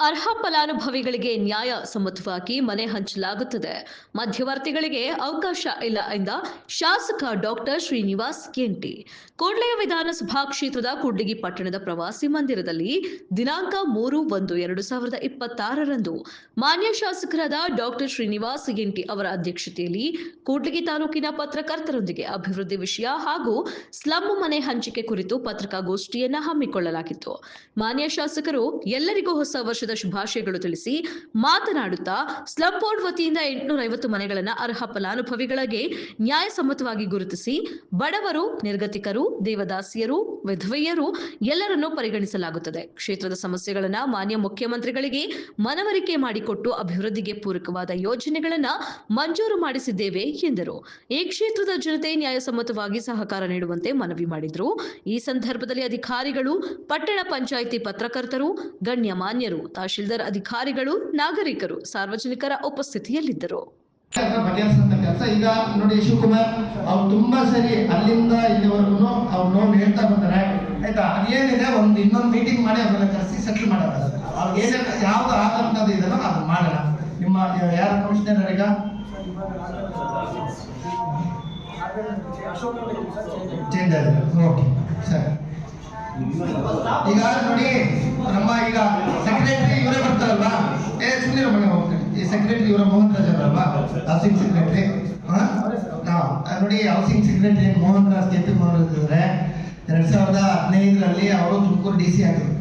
ಅರ್ಹ ಫಲಾನುಭವಿಗಳಿಗೆ ನ್ಯಾಯ ಸಮ್ಮತವಾಗಿ ಮನೆ ಹಂಚಲಾಗುತ್ತದೆ. ಮಧ್ಯವರ್ತಿಗಳಿಗೆ ಅವಕಾಶ ಇಲ್ಲ ಎಂದ ಶಾಸಕ ಡಾಕ್ಟರ್ ಶ್ರೀನಿವಾಸ್ ಗೆಂಟಿ. ಕೂಡ್ಲಿಗಿ ವಿಧಾನಸಭಾ ಕ್ಷೇತ್ರದ ಕೂಡ್ಲಿಗಿ ಪಟ್ಟಣದ ಪ್ರವಾಸಿ ಮಂದಿರದಲ್ಲಿ ದಿನಾಂಕ 3/1/2026 ಮಾನ್ಯ ಶಾಸಕರಾದ ಡಾಕ್ಟರ್ ಶ್ರೀನಿವಾಸ್ ಗೆಂಟಿ ಅವರ ಅಧ್ಯಕ್ಷತೆಯಲ್ಲಿ ಕೂಡ್ಲಿಗಿ ತಾಲೂಕಿನ ಪತ್ರಕರ್ತರೊಂದಿಗೆ ಅಭಿವೃದ್ಧಿ ವಿಷಯ ಹಾಗೂ ಸ್ಲಂ ಮನೆ ಹಂಚಿಕೆ ಕುರಿತು ಪತ್ರಿಕಾಗೋಷ್ಠಿಯನ್ನು ಹಮ್ಮಿಕೊಳ್ಳಲಾಗಿತ್ತು. ಮಾನ್ಯ ಶಾಸಕರು ಎಲ್ಲರಿಗೂ ಹೊಸ ವರ್ಷದ ಶುಭಾಶಯಗಳು ತಿಳಿಸಿ ಮಾತನಾಡುತ್ತಾ ಸ್ಲಂ ಬೋರ್ಡ್ ವತಿಯಿಂದ 850 ಮನೆಗಳನ್ನು ಅರ್ಹ ಫಲಾನುಭವಿಗಳಿಗೆ ನ್ಯಾಯಸಮ್ಮತವಾಗಿ ಗುರುತಿಸಿ ಬಡವರು, ನಿರ್ಗತಿಕರು, ದೇವದಾಸಿಯರು, ವಿಧವೆಯರು ಎಲ್ಲರನ್ನೂ ಪರಿಗಣಿಸಲಾಗುತ್ತದೆ. ಕ್ಷೇತ್ರದ ಸಮಸ್ಯೆಗಳನ್ನು ಮಾನ್ಯ ಮುಖ್ಯಮಂತ್ರಿಗಳಿಗೆ ಮನವರಿಕೆ ಮಾಡಿಕೊಟ್ಟು ಅಭಿವೃದ್ಧಿಗೆ ಪೂರಕವಾದ ಯೋಜನೆಗಳನ್ನು ಮಂಜೂರು ಮಾಡಿಸಿದ್ದೇವೆ ಎಂದರು. ಈ ಕ್ಷೇತ್ರದ ಜನತೆ ನ್ಯಾಯಸಮ್ಮತವಾಗಿ ಸಹಕಾರ ನೀಡುವಂತೆ ಮನವಿ ಮಾಡಿದರು. ಈ ಸಂದರ್ಭದಲ್ಲಿ ಅಧಿಕಾರಿಗಳು, ಪಟ್ಟಣ ಪಂಚಾಯಿತಿ ಪತ್ರಕರ್ತರು, ಗಣ್ಯಮಾನ್ಯರು, ತಹಶೀಲ್ದಾರ್ ಅಧಿಕಾರಿಗಳು, ನಾಗರಿಕರು, ಸಾರ್ವಜನಿಕರ ಉಪಸ್ಥಿತಿಯಲ್ಲಿದ್ದರು. ಕೆಲಸ ಈಗ ನೋಡಿ, ಶಿವಕುಮಾರ್ ಅವ್ರು ತುಂಬಾ ಸರಿ ಅಲ್ಲಿಂದ ಇಲ್ಲಿವರೆಗೂ ಅವ್ರು ನೋವು ಹೇಳ್ತಾ ಬಂದಾರೆ. ಆಯ್ತಾ, ಅದೇನಿದೆ ಇನ್ನೊಂದು ಮೀಟಿಂಗ್ ಮಾಡಿ ಅವ್ರನ್ನ ಕರೆಸಿ ಸೆಟ್ಲ್ ಮಾಡೋಣ. ಅವ್ರಿಗೆ ಏನೇನು ಯಾವ್ದು ಆಗಂತದ್ದು ಇದೆಯೋ ಅದು ಮಾಡೋಣ. ನಿಮ್ಮ ಯಾರು ಕಮಿಷನರ್ ಈಗ ಚೇಂಜ್ ಆಗಿದೆ. ಓಕೆ ಸರಿ. ಈಗ ನೋಡಿ, ನಮ್ಮ ಈಗ ಸೆಕ್ರೆಟರಿ ಇವರೇ ಬರ್ತಾರಲ್ವಾ, ಸುಮ್ಮನೆ ಮನೆ ಹೋಗ್ತಾರೆ. ಈ ಸೆಕ್ರೆಟರಿ ಇವರ ಮೋಹನ್ ರಾಜ್ ಅವರಲ್ವಾ, ಹೌಸಿಂಗ್ ಸೆಕ್ರೆಟರಿ. ನೋಡಿ, housing secretary Mohan Raj, KP Mohan Raj ಇದ್ದಾರೆ. 2015ರಲ್ಲಿ ಅವರು ತುಮಕೂರು DC ಆಗಿದ್ರು.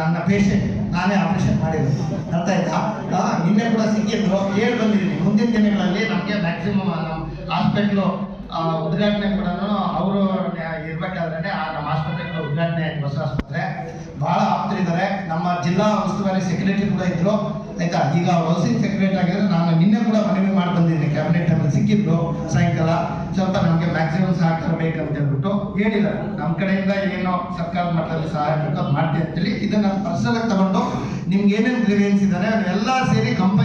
ನನ್ನ ಪೇಷಂಟ್ ನಾನೇ ಆಪರೇಷನ್ ಮಾಡಿದ್ರು. ಅರ್ಥ ಆಯ್ತಾ? ನಿನ್ನೆ ಕೂಡ ಸಿಕ್ಕಿದ್ರು, ಹೇಳಿ ಬಂದಿದ್ದೀನಿ. ಮುಂದಿನ ದಿನಗಳಲ್ಲಿ ನಮಗೆ ಮ್ಯಾಕ್ಸಿಮಮ್ ನಮ್ಮ ಹಾಸ್ಪಿಟ್ಲು ಉದ್ಘಾಟನೆ ಕೂಡ ಅವರು ಇರ್ಬೇಕಾದ್ರೆ ನಮ್ಮ ಆಸ್ಪತ್ರೆ ಕೂಡ ಉದ್ಘಾಟನೆ ಆಯ್ತು. ಹೊಸ ಆಸ್ಪತ್ರೆ ಬಹಳ ಆಪ್ತರಿದ್ದಾರೆ. ನಮ್ಮ ಜಿಲ್ಲಾ ಉಸ್ತುವಾರಿ ಸೆಕ್ರೆಟರಿ ಕೂಡ ಇದ್ರು. ಆಯ್ತಾ, ಈಗ ಹೌಸಿಂಗ್ ಸೆಕ್ರೆಟರಿ ಆಗಿದ್ರೆ ನಾನು ನಿನ್ನೆ ಕೂಡ ಮನವಿ ಮಾಡಿ ಬಂದಿದ್ದೀನಿ. ಕ್ಯಾಬಿನೆಟ್ ಅಲ್ಲಿ ಸಿಕ್ಕಿದ್ರು ಸಾಯಂಕಾಲ. ಸ್ವಲ್ಪ ನಮಗೆ ಮ್ಯಾಕ್ಸಿಮಮ್ ಸಹಕಾರ ಬೇಕಂತ ಹೇಳ್ಬಿಟ್ಟು ಹೇಳಿದ್ದಾರೆ. ನಮ್ಮ ಕಡೆಯಿಂದ ಏನೋ ಸರ್ಕಾರದ ಮಟ್ಟದಲ್ಲಿ ಸಹಾಯ ಬೇಕು ಮಾಡ್ತೀವಿ ಅಂತೇಳಿ ಇದನ್ನ ಪರ್ಸನಲ್ ಆಗಿ ತಗೊಂಡು ನಿಮ್ಗೆ ಏನೇನು ಗ್ರೀವೆನ್ಸ್ ಇದ್ದಾರೆ ಎಲ್ಲ ಸೇರಿ ಕಂಪೈಲ್